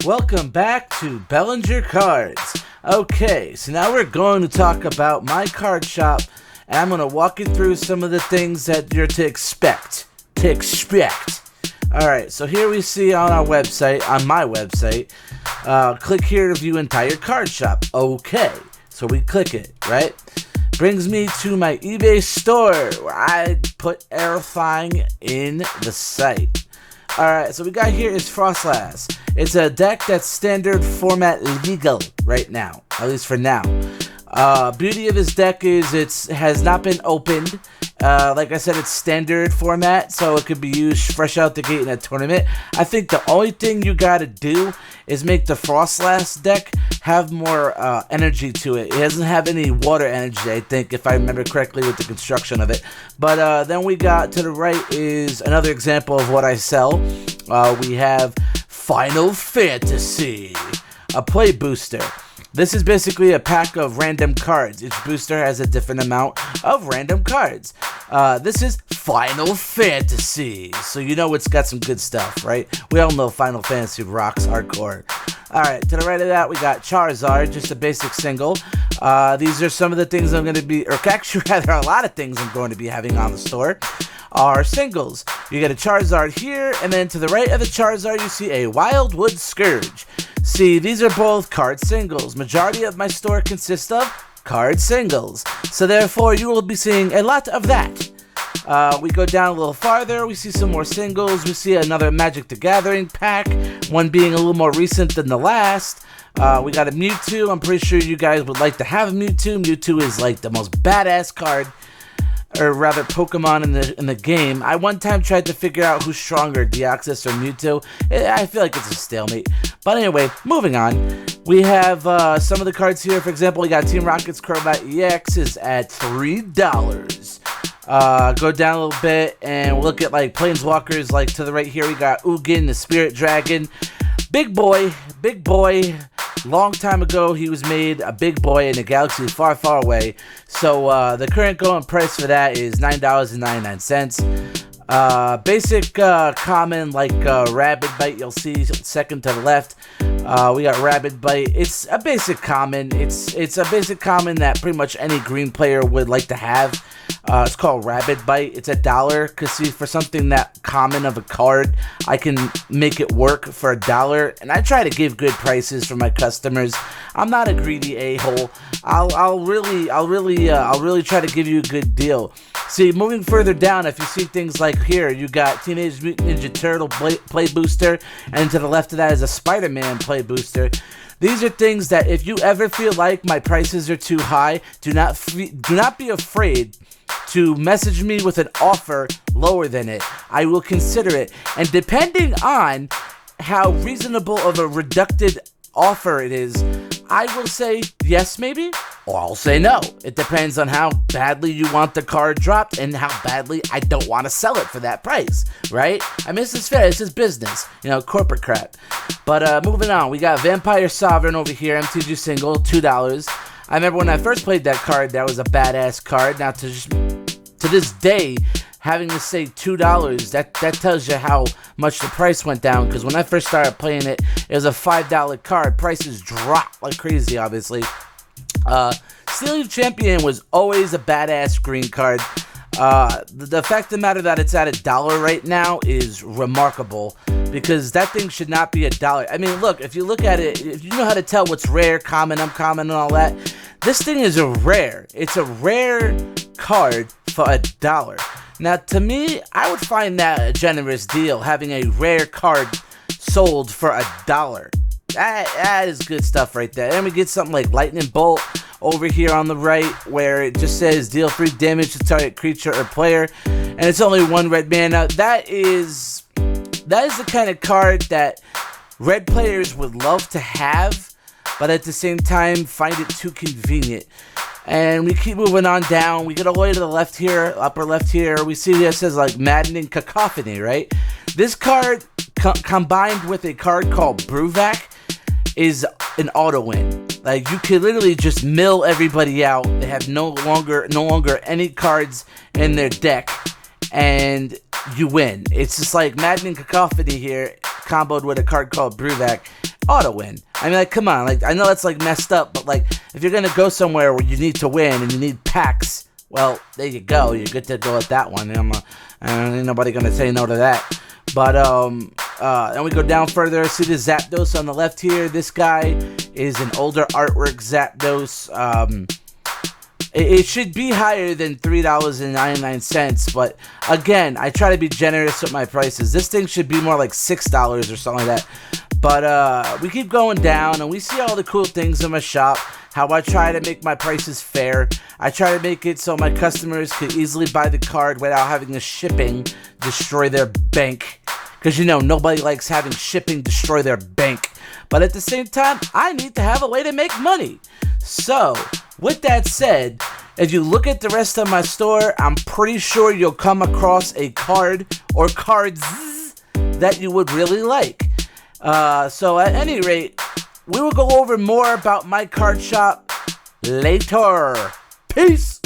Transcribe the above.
Welcome back to Bellinger Cards. Okay, so now we're going to talk about my card shop, and I'm going to walk you through some of the things that you're to expect. Alright, so here we see on our website, on my website, click here to view entire card shop. Okay, so we click it, right? Brings me to my eBay store, where I put everything in the site. Alright, so we got here is Frostlass. It's a deck that's standard format legal right now, at least for now. Beauty of this deck is it has not been opened. Like I said, it's standard format, so it could be used fresh out the gate in a tournament. I think the only thing you gotta do is make the Frostlass deck have more energy to it. It doesn't have any water energy, I think, if I remember correctly with the construction of it. But then we got to the right is another example of what I sell. We have Final Fantasy, a play booster. This is basically a pack of random cards. Each booster has a different amount of random cards. This is Final Fantasy, so you know it's got some good stuff, right? We all know Final Fantasy rocks hardcore. Alright, to the right of that we got Charizard, just a basic single. These are some of the things I'm going to be, or actually rather a lot of things I'm going to be having on the store, are singles. You get a Charizard here, and then to the right of the Charizard you see a Wildwood Scourge. See, these are both card singles. Majority of my store consists of card singles, so therefore you will be seeing a lot of that. We go down a little farther, we see some more singles, we see another Magic the Gathering pack, one being a little more recent than the last. We got a Mewtwo. I'm pretty sure you guys would like to have a Mewtwo. Mewtwo is like the most badass card, or rather Pokemon in the game. I one time tried to figure out who's stronger, Deoxys or Mewtwo. I feel like it's a stalemate. But anyway, moving on. We have some of the cards here. For example, we got Team Rocket's Crobat EX is at $3. Go down a little bit and we'll look at like Planeswalkers. Like to the right here, we got Ugin, the Spirit Dragon. Big boy. Long time ago, he was made a big boy in a galaxy far, far away. So the current going price for that is $9.99. Basic common like Rabid Bite, you'll see second to the left. We got Rabid Bite. It's a basic common. It's a basic common that pretty much any green player would like to have. It's called Rabid Bite. It's $1. Cause see, for something that common of a card, I can make it work for $1. And I try to give good prices for my customers. I'm not a greedy a-hole. I'll really try to give you a good deal. See, moving further down, if you see things like here, you got Teenage Mutant Ninja Turtle play booster, and to the left of that is a Spider-Man play booster. These are things that if you ever feel like my prices are too high, do not be afraid to message me with an offer lower than it. I will consider it, and depending on how reasonable of a reducted offer it is, I will say yes maybe, or I'll say no. It depends on how badly you want the card dropped and how badly I don't want to sell it for that price, right? I mean, this is fair, this is business, corporate crap. But moving on, we got Vampire Sovereign over here, MTG single, $2. I remember when I first played that card, that was a badass card. Now to this day, having to say $2, that tells you how much the price went down, because when I first started playing it, it was a $5 card. Prices dropped like crazy, obviously. Steel Leaf Champion was always a badass green card. The fact of the matter that it's at $1 right now is remarkable, because that thing should not be $1. I mean, look, if you look at it, if you know how to tell what's rare, common, uncommon, and all that, this thing is a rare. It's a rare card for $1. Now, to me, I would find that a generous deal, having a rare card sold for $1. That is good stuff right there. And we get something like Lightning Bolt over here on the right, where it just says deal 3 damage to target creature or player, and it's only 1 red mana. That is the kind of card that red players would love to have, but at the same time find it too convenient. And we keep moving on down. We get all the way to the left here, upper left here. We see that it says like Maddening Cacophony, right? This card combined with a card called Bruvac is an auto win. Like, you could literally just mill everybody out. They have no longer any cards in their deck, and you win. It's just like Maddening Cacophony here, comboed with a card called Bruvac, auto win. I mean, like, come on. Like, I know that's like messed up, but like, if you're gonna go somewhere where you need to win and you need packs, well, there you go. You're good to go with that one. Ain't nobody gonna say no to that. But and we go down further. See the Zapdos on the left here. This guy is an older artwork Zapdos. It should be higher than $3.99, but again, I try to be generous with my prices. This thing should be more like $6 or something like that. But we keep going down, and we see all the cool things in my shop. How I try to make my prices fair. I try to make it so my customers could easily buy the card without having the shipping destroy their bank. Because, you know, nobody likes having shipping destroy their bank. But at the same time, I need to have a way to make money. So, with that said, if you look at the rest of my store, I'm pretty sure you'll come across a card or cards that you would really like. So at any rate, we will go over more about my card shop later. Peace!